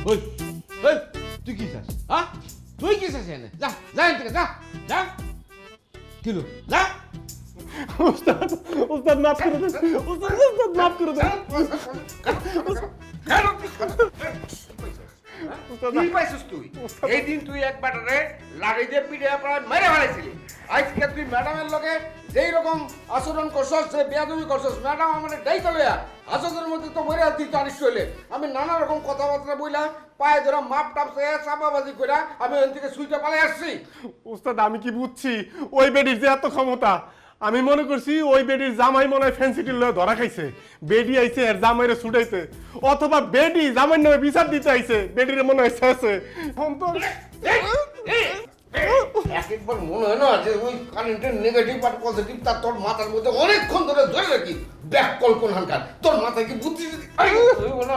ওই ওই তুই কি চাস হ্যাঁ তুই কি চাস এনে যা যা এখান থেকে যা যা কিলো যা উস্তাদ উস্তাদ মাফ করে দেন উস্তাদ উস্তাদ মাফ করে দেন কি পাইছিস তুই এই দিন তুই একবারে লাগাই দিয়ে পিঠে প্রায় মেরে ফেলেছিলি আজকে তুই ম্যাডামের লগে যেই রকম আচরণ করছস যে বেয়াদবি করছস ম্যাডাম আমাদের ডাই চলে হাজতের মধ্যে তো মরে দিত আনিস হইলে আমি নানা রকম কথাবার্তা বইলা পায়ে ধরা মাপ টাপ চাপাবাজি করে আমি ওখান থেকে সুইটা পালাই আসছি উস্তাদ আমি কি বুঝছি ওই বেডির যে এত ক্ষমতা আমি মনে করছি ওই বেডির জামাই মনে হয় ফ্যান্সিটির লয়ে ধরা খাইছে বেডি আইছে আর জামাইরে ছুটাইছে অথবা বেডি জামাই নামে বিচার দিতে আইছে বেডির মনে হয় শেষে একবার মনে হয় না যে ওই কারেন্টের নেগেটিভ আর পজিটিভ তার তোর মাথার মধ্যে অনেকক্ষণ ধরে ধরে রাখি ব্যাক কল্পন হানকার তোর মাথায় কি বুদ্ধি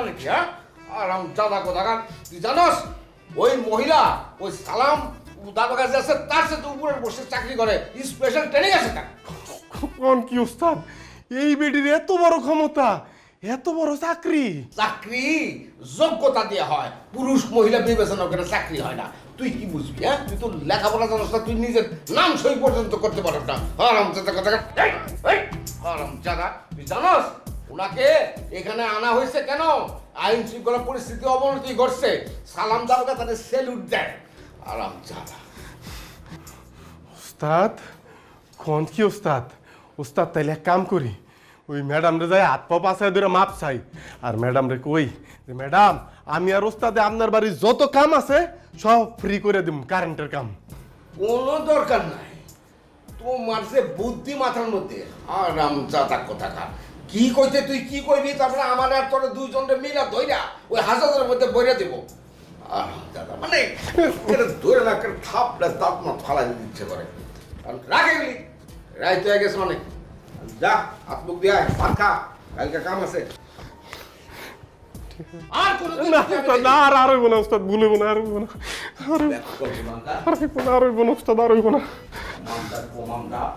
নাকি হ্যাঁ আরাম চাঁদা কোথাকার তুই জানোস ওই মহিলা ওই সালাম দাদা কাছে আছে তার সাথে উপরে বসে চাকরি করে স্পেশাল ট্রেনিং আছে তার কোন কি উস্তাদ এই বেডির এত বড় ক্ষমতা এত বড় চাকরি চাকরি যোগ্যতা দিয়ে হয় পুরুষ মহিলা বিবেচনা করে চাকরি হয় না তুই কি বুঝবি হ্যাঁ তুই তো লেখাপড়া জানোস না তুই নিজের নাম সই পর্যন্ত করতে পারো না আরাম চাঁদা কথা আরাম চাঁদা তুই জানোস ওনাকে এখানে আনা হয়েছে কেন আইন শৃঙ্খলা পরিস্থিতি অবনতি ঘটছে সালাম দারোগা তাদের সেলুট দেয় আরাম চাঁদা উস্তাদ কোন কি উস্তাদ উস্তাদ তাইলে এক কাম করি ওই ম্যাডাম রে যাই হাত পা পাশায় ধরে মাপ চাই আর ম্যাডাম রে কই যে ম্যাডাম আমি আর ওস্তাদে আপনার বাড়ির যত কাম আছে সব ফ্রি করে দিব কারেন্টের কাম কোনো দরকার নাই তোমার যে বুদ্ধি মাথার মধ্যে আরাম চাঁদা কোথাকার কি কইতে তুই কি কইবি তারপরে আমার আর তোর দুইজনকে মিলা ধইরা ওই হাজারের মধ্যে বইরা দিব আরাম চাঁদা মানে ধরে না থাপড়ে তাপমা ফালাই দিতে ইচ্ছে করে রাখে গেলি রাইতে হয়ে গেছে অনেক যা হাত মুখ দিয়ে ভাত খা কালকে কাম আছে আর কোনো না উস্তাদ না আর হইব না উস্তাদ ভুলব না আর হইব না আর হইব না উস্তাদ আর হইব না মামদার